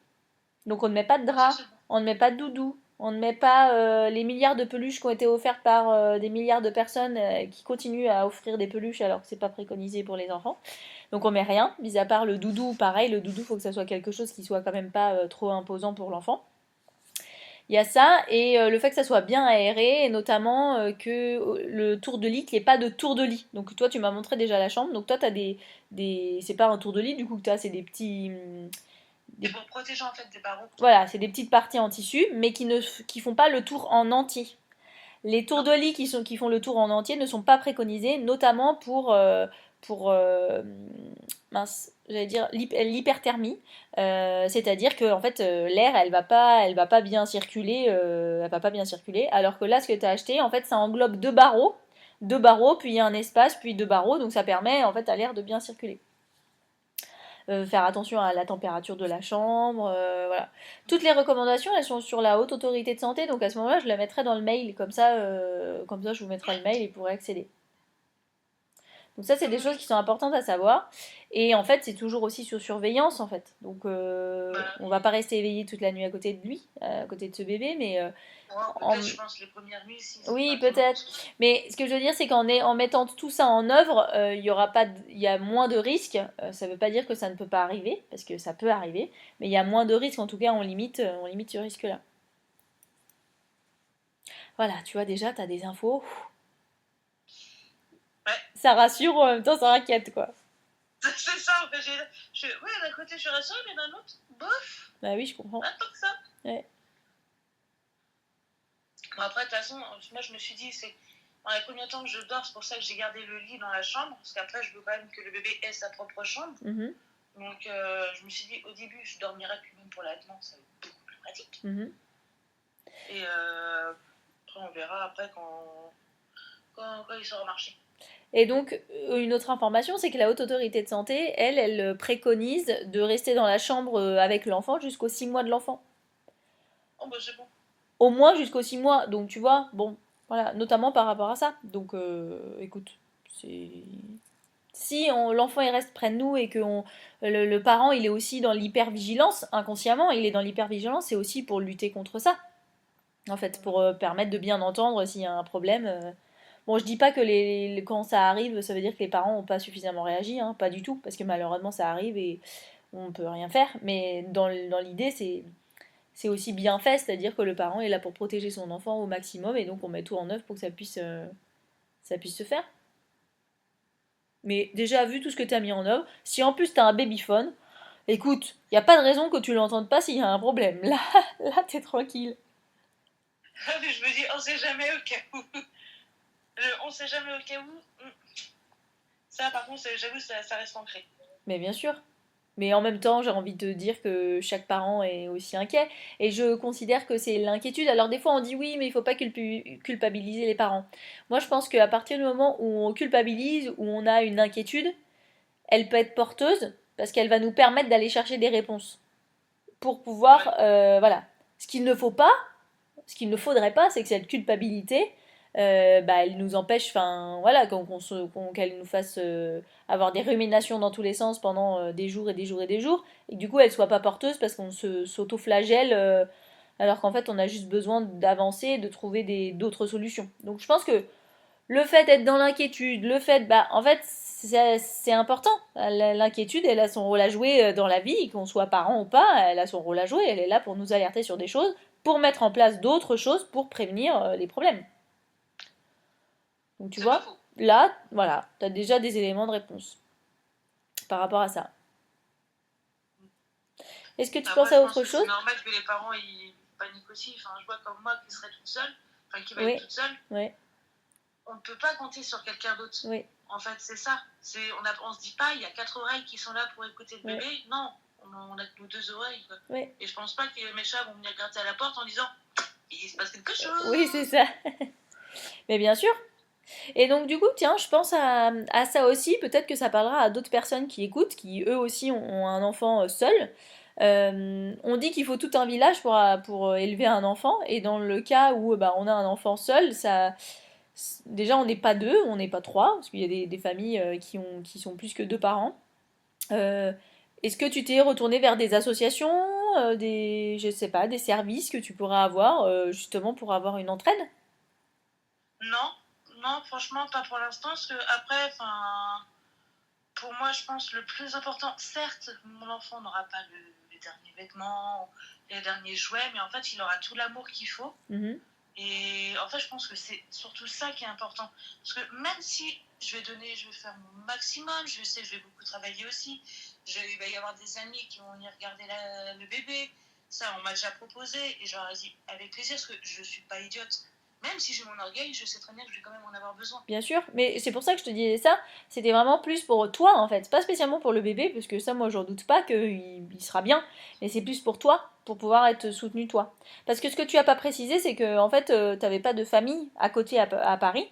Donc on ne met pas de drap. On ne met pas de doudou. On ne met pas les milliards de peluches qui ont été offertes par des milliards de personnes qui continuent à offrir des peluches alors que c'est pas préconisé pour les enfants. Donc on met rien, mis à part le doudou, pareil, le doudou faut que ça soit quelque chose qui soit quand même pas trop imposant pour l'enfant. Il y a ça, et le fait que ça soit bien aéré, et notamment que le tour de lit, qu'il n'y ait pas de tour de lit. Donc toi, tu m'as montré déjà la chambre, donc toi, tu as c'est pas un tour de lit, du coup, que tu as, c'est des petits... C'est pour protéger en fait des barreaux. Voilà, c'est des petites parties en tissu, mais qui font pas le tour en entier. Les tours de lit qui font le tour en entier ne sont pas préconisés, notamment pour mince, j'allais dire l'hyperthermie, c'est-à-dire que en fait l'air elle va pas bien circuler, alors que là ce que tu as acheté en fait ça englobe deux barreaux, puis il y a un espace, puis deux barreaux, donc ça permet en fait à l'air de bien circuler. Faire attention à la température de la chambre, voilà. Toutes les recommandations, elles sont sur la haute autorité de santé, donc à ce moment-là, je la mettrai dans le mail, comme ça je vous mettrai le mail et vous pourrez accéder. Donc ça, c'est des choses qui sont importantes à savoir. Et en fait, c'est toujours aussi sur surveillance, en fait. Donc on va pas rester éveillé toute la nuit à côté de lui, à côté de ce bébé, mais peut-être, je pense, les premières nuits, si. oui, peut-être. Mais ce que je veux dire, c'est en mettant tout ça en œuvre, il y aura pas, il y a moins de risques. Ça ne veut pas dire que ça ne peut pas arriver, parce que ça peut arriver, mais il y a moins de risques. En tout cas, on limite ce risque-là. Voilà, tu vois déjà, tu as des infos. Ouais. Ça rassure, en même temps, ça inquiète, quoi. C'est ça, en fait. Oui, d'un côté, je suis rassurée, mais d'un autre, bof. Bah oui, je comprends. Pas tant que ça. Ouais. Bon, après, de toute façon, moi, je me suis dit, c'est dans les premiers temps que je dors, c'est pour ça que j'ai gardé le lit dans la chambre, parce qu'après, je veux quand même que le bébé ait sa propre chambre. Mm-hmm. Donc, je me suis dit, au début, je dormirais, puis même pour l'allaitement, ça va être beaucoup plus pratique. Mm-hmm. Et après, on verra après quand il saura marcher. Et donc, une autre information, c'est que la Haute Autorité de Santé, elle préconise de rester dans la chambre avec l'enfant jusqu'aux 6 mois de l'enfant. Oh, bah, c'est bon. Au moins jusqu'aux 6 mois. Donc, tu vois, bon, voilà, notamment par rapport à ça. Donc, écoute, c'est... Si l'enfant il reste près de nous et que le parent il est aussi dans l'hypervigilance, inconsciemment, il est dans l'hypervigilance, c'est aussi pour lutter contre ça. En fait, pour permettre de bien entendre s'il y a un problème. Bon, je dis pas que quand ça arrive, ça veut dire que les parents n'ont pas suffisamment réagi, hein, pas du tout, parce que malheureusement ça arrive et on peut rien faire. Mais dans l'idée, c'est aussi bien fait, c'est-à-dire que le parent est là pour protéger son enfant au maximum et donc on met tout en œuvre pour que ça puisse se faire. Mais déjà vu tout ce que tu as mis en œuvre, si en plus tu as un babyphone, Écoute, il n'y a pas de raison que tu l'entendes pas s'il y a un problème. Là, t'es tranquille. Mais je me dis, on sait jamais au cas où. On sait jamais au cas où. Ça, par contre, j'avoue, ça reste ancré. Mais bien sûr. Mais en même temps, j'ai envie de dire que chaque parent est aussi inquiet. Et je considère que c'est l'inquiétude. Alors des fois on dit oui, mais il ne faut pas culpabiliser les parents. Moi je pense qu'à partir du moment où on culpabilise, où on a une inquiétude, elle peut être porteuse parce qu'elle va nous permettre d'aller chercher des réponses. Pour pouvoir, Ouais. voilà. Ce qu'il ne faut pas, ce qu'il ne faudrait pas, c'est que cette culpabilité, bah, elle nous empêche, enfin voilà, qu'elle nous fasse avoir des ruminations dans tous les sens pendant des jours et des jours et des jours, et que du coup elle soit pas porteuse parce qu'on s'auto-flagelle alors qu'en fait on a juste besoin d'avancer, de trouver d'autres solutions. Donc je pense que le fait d'être dans l'inquiétude, le fait, bah en fait c'est important. L'inquiétude, elle a son rôle à jouer dans la vie, qu'on soit parent ou pas, elle a son rôle à jouer, elle est là pour nous alerter sur des choses, pour mettre en place d'autres choses pour prévenir les problèmes. Donc tu C'est pas vois, faux. là, voilà, tu as déjà des éléments de réponse par rapport à ça. Est-ce que tu penses Après, à je autre pense que c'est chose? normal que les parents ils paniquent aussi. Enfin, je vois comme moi qui serait toute seule, enfin qui va être Oui, toute seule, oui, on ne peut pas compter sur quelqu'un d'autre. oui, En fait, c'est ça. On se dit pas, il y a 4 oreilles qui sont là pour écouter le oui, bébé. Non, on a que nos 2 oreilles. Quoi. oui. Et je pense pas que mes chats vont venir gratter à la porte en disant, il se passe quelque Oui, c'est chose. ça. Mais bien sûr. Et donc du coup, tiens, je pense à ça aussi. Peut-être que ça parlera à d'autres personnes qui écoutent, qui eux aussi ont un enfant seul. On dit qu'il faut tout un village pour élever un enfant. Et dans le cas où bah, on a un enfant seul, ça, déjà on n'est pas deux, on n'est pas trois, parce qu'il y a des familles qui sont plus que deux parents. Euh, Est-ce que tu t'es retourné vers des associations, je sais pas, des services que tu pourras avoir justement pour avoir une entraide? Non, non, franchement, pas pour l'instant. Parce que après, enfin, pour moi, je pense le plus important, certes, mon enfant n'aura pas les derniers vêtements, les derniers jouets, mais en fait, il aura tout l'amour qu'il faut. Mhm. Et en fait, je pense que c'est surtout ça qui est important. Parce que même si je vais faire mon maximum, je sais que je vais beaucoup travailler aussi, il va y avoir des amis qui vont venir regarder le bébé, ça, on m'a déjà proposé, et je leur ai dit avec plaisir, parce que je suis pas idiote. Même si j'ai mon orgueil, je sais très bien que je vais quand même en avoir besoin. Bien sûr, mais c'est pour ça que je te disais ça. C'était vraiment plus pour toi en fait, pas spécialement pour le bébé, parce que ça, moi, j'en doute pas qu'il sera bien. Mais c'est plus pour toi, pour pouvoir être soutenu toi. Parce que ce que tu as pas précisé, c'est que en fait, t'avais pas de famille à côté à Paris.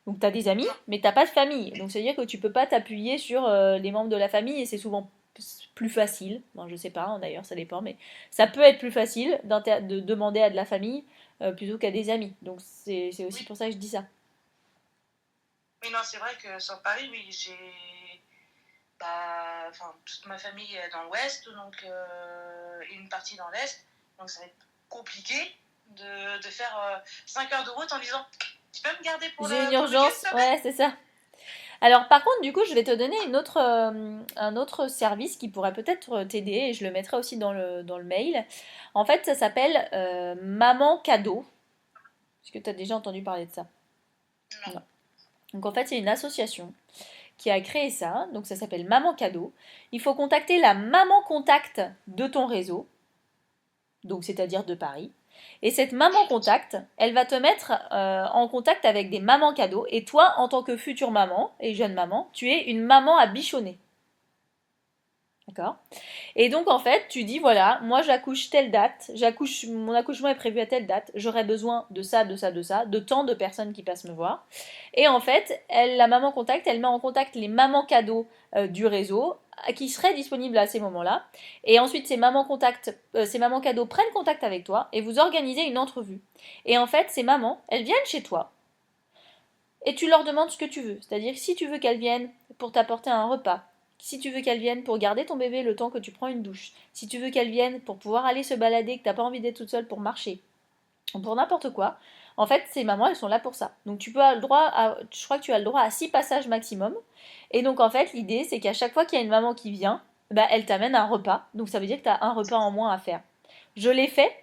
Donc t'as des amis, Non, mais t'as pas de famille. Donc ça veut dire que tu peux pas t'appuyer sur les membres de la famille et c'est souvent plus facile. Bon, je sais pas, hein, d'ailleurs, ça dépend, mais ça peut être plus facile de demander à de la famille plutôt qu'à des amis. Donc c'est aussi oui. pour ça que je dis ça. Mais non, c'est vrai que sur Paris, oui, j'ai. Bah, enfin, toute ma famille est dans l'ouest, donc une partie dans l'est. Donc ça va être compliqué de faire 5 heures de route en disant tu peux me garder J'ai une pour le week-end, s'il urgence, te plaît. ouais, c'est ça. Alors par contre, du coup, je vais te donner un autre service qui pourrait peut-être t'aider et je le mettrai aussi dans le mail. En fait, ça s'appelle Maman Cadeau. Est-ce que tu as déjà entendu parler de ça? Non. Non. Donc en fait, c'est une association qui a créé ça. Donc ça s'appelle Maman Cadeau. Il faut contacter la maman contact de ton réseau, donc c'est-à-dire de Paris. Et cette maman contact, elle va te mettre en contact avec des mamans cadeaux. Et toi, en tant que future maman et jeune maman, tu es une maman à bichonner. D'accord? Et donc en fait, tu dis voilà, moi j'accouche telle date, mon accouchement est prévu à telle date, j'aurai besoin de ça, de ça, de ça, de tant de personnes qui passent me voir. Et en fait, la maman contact, elle met en contact les mamans cadeaux du réseau qui seraient disponibles à ces moments-là. Et ensuite, ces mamans cadeaux prennent contact avec toi et vous organisez une entrevue. Et en fait, ces mamans, elles viennent chez toi et tu leur demandes ce que tu veux. C'est-à-dire si tu veux qu'elles viennent pour t'apporter un repas, si tu veux qu'elles viennent pour garder ton bébé le temps que tu prends une douche, si tu veux qu'elles viennent pour pouvoir aller se balader, que t'as pas envie d'être toute seule pour marcher, ou pour n'importe quoi, en fait, ces mamans, elles sont là pour ça. Donc tu peux avoir le droit je crois que tu as le droit à 6 passages maximum. Et donc en fait, l'idée, c'est qu'à chaque fois qu'il y a une maman qui vient, bah, elle t'amène un repas. Donc ça veut dire que tu as un repas en moins à faire. Je l'ai fait.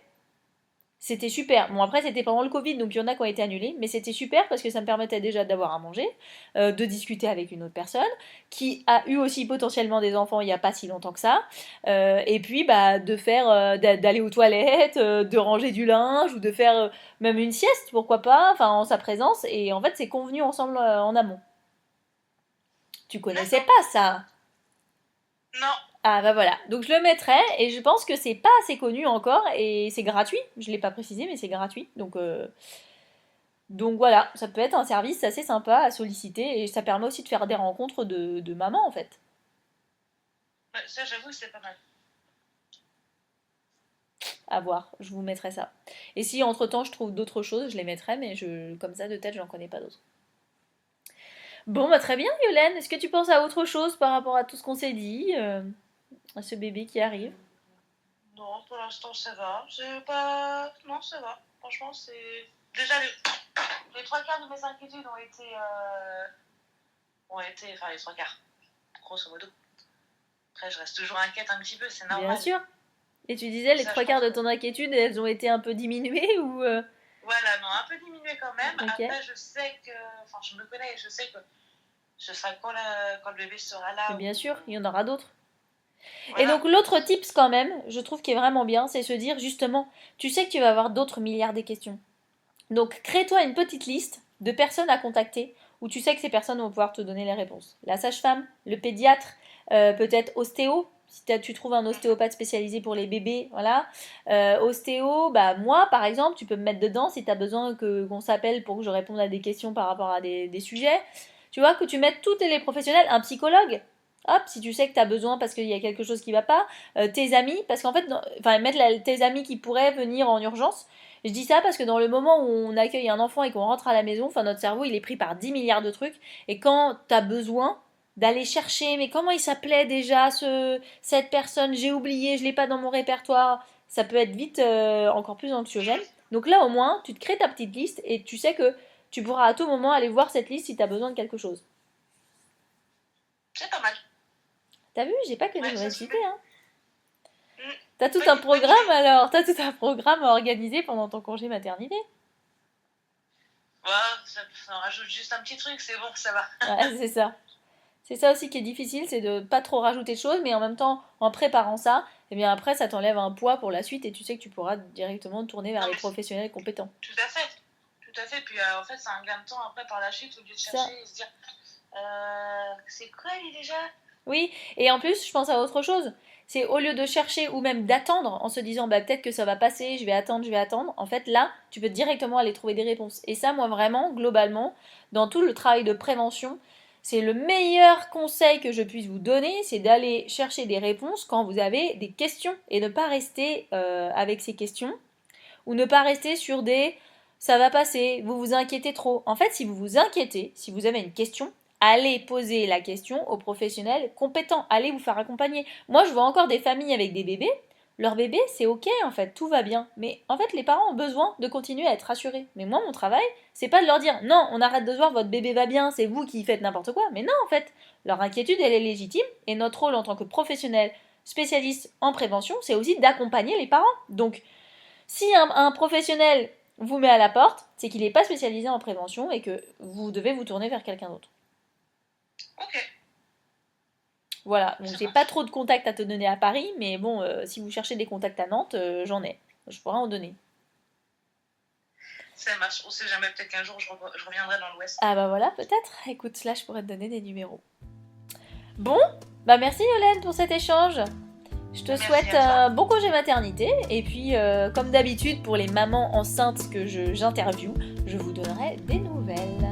C'était super. Bon, après, c'était pendant le Covid, donc il y en a qui ont été annulés, mais c'était super parce que ça me permettait déjà d'avoir à manger, de discuter avec une autre personne, qui a eu aussi potentiellement des enfants il n'y a pas si longtemps que ça, et puis bah, de faire, d'aller aux toilettes, de ranger du linge, ou de faire même une sieste, pourquoi pas, enfin en sa présence, et en fait, c'est convenu ensemble en amont. Tu connaissais D'accord. pas ça? Non. Ah bah voilà, donc je le mettrai et je pense que c'est pas assez connu encore et c'est gratuit, je l'ai pas précisé mais c'est gratuit donc voilà, ça peut être un service assez sympa à solliciter et ça permet aussi de faire des rencontres de mamans en fait, Ouais, ça, j'avoue que c'est pas mal. à voir, je vous mettrai ça. Et si entre temps je trouve d'autres choses, je les mettrai mais comme ça de tête j'en connais pas d'autres. Bon bah très bien Yolène, est-ce que tu penses à autre chose par rapport à tout ce qu'on s'est dit, à ce bébé qui arrive? Non, pour l'instant, ça va. C'est pas. Non, ça va. Franchement, c'est. Déjà, les trois quarts de mes inquiétudes ont été. Enfin, les trois quarts, grosso modo. Après, je reste toujours inquiète un petit peu, c'est Bien normal. sûr. Et tu disais les Ça, je trois quarts pense de que. ton inquiétude, elles ont été un peu diminuées ou Voilà, non, un peu diminué quand même. Ok. Après, je sais que. Enfin, je me connais, je sais que ce sera quand le bébé sera Mais là. bien sûr, il y en aura d'autres. Et Voilà. donc l'autre tips quand même, je trouve qui est vraiment bien, c'est se dire justement, tu sais que tu vas avoir d'autres milliards de questions. Donc crée-toi une petite liste de personnes à contacter où tu sais que ces personnes vont pouvoir te donner les réponses. La sage-femme, le pédiatre, peut-être ostéo, si tu trouves un Mhm. ostéopathe spécialisé pour les bébés, voilà. Ostéo, bah moi par exemple, tu peux me mettre dedans si tu as besoin qu'on s'appelle pour que je réponde à des questions par rapport à des sujets. Tu vois, que tu mettes tous les professionnels, un psychologue. Hop, si tu sais que tu as besoin parce qu'il y a quelque chose qui va pas, tes amis, parce qu'en fait, enfin, mettre tes amis qui pourraient venir en urgence. Je dis ça parce que dans le moment où on accueille un enfant et qu'on rentre à la maison, enfin notre cerveau il est pris par 10 milliards de trucs, et quand tu as besoin d'aller chercher, mais comment il s'appelait déjà cette personne, j'ai oublié, je l'ai pas dans mon répertoire, ça peut être vite encore plus anxiogène. Donc là au moins, tu te crées ta petite liste et tu sais que tu pourras à tout moment aller voir cette liste si tu as besoin de quelque chose. C'est pas mal. T'as vu, j'ai pas que des Ouais, ça mauvaises se idées, fait. hein. Mm. T'as tout un Bonne programme idée. alors, t'as tout un programme à organiser pendant ton congé maternité. Voilà, ça rajoute juste un petit truc, c'est bon, ça va. Ouais, c'est ça. C'est ça aussi qui est difficile, c'est de pas trop rajouter de choses, mais en même temps, en préparant ça, et bien après, ça t'enlève un poids pour la suite et tu sais que tu pourras directement te tourner vers Non, les mais professionnels compétents. tout à fait. Tout à fait. Puis en fait, c'est un gain de temps après par la suite, au lieu de Ça, chercher et se dire c'est quoi lui déjà. oui. Et en plus, je pense à autre chose. C'est au lieu de chercher ou même d'attendre en se disant bah peut-être que ça va passer, je vais attendre. En fait, là, tu peux directement aller trouver des réponses. Et ça, moi vraiment, globalement, dans tout le travail de prévention, c'est le meilleur conseil que je puisse vous donner, c'est d'aller chercher des réponses quand vous avez des questions et ne pas rester avec ces questions ou ne pas rester sur des ça va passer, vous vous inquiétez trop. En fait, si vous vous inquiétez, si vous avez une question, allez poser la question aux professionnels compétents, allez vous faire accompagner. Moi, je vois encore des familles avec des bébés, leur bébé, c'est ok en fait, tout va bien. Mais en fait, les parents ont besoin de continuer à être rassurés. Mais moi, mon travail, c'est pas de leur dire non, on arrête de se voir, votre bébé va bien, c'est vous qui faites n'importe quoi. Mais non, en fait, leur inquiétude, elle est légitime. Et notre rôle en tant que professionnel spécialiste en prévention, c'est aussi d'accompagner les parents. Donc, si un professionnel vous met à la porte, c'est qu'il n'est pas spécialisé en prévention et que vous devez vous tourner vers quelqu'un d'autre. Ok, Voilà, donc ça j'ai pas marche. trop de contacts à te donner à Paris, mais bon, si vous cherchez des contacts à Nantes, j'en ai. Je pourrais en donner. Ça marche. On sait jamais, peut-être qu'un jour je reviendrai dans l'Ouest. Ah bah voilà, peut-être. Écoute, là je pourrais te donner des numéros. Bon, bah merci Yolène pour cet échange. Je te Merci souhaite à toi. un bon congé maternité et puis comme d'habitude pour les mamans enceintes que j'interviewe, je vous donnerai des nouvelles.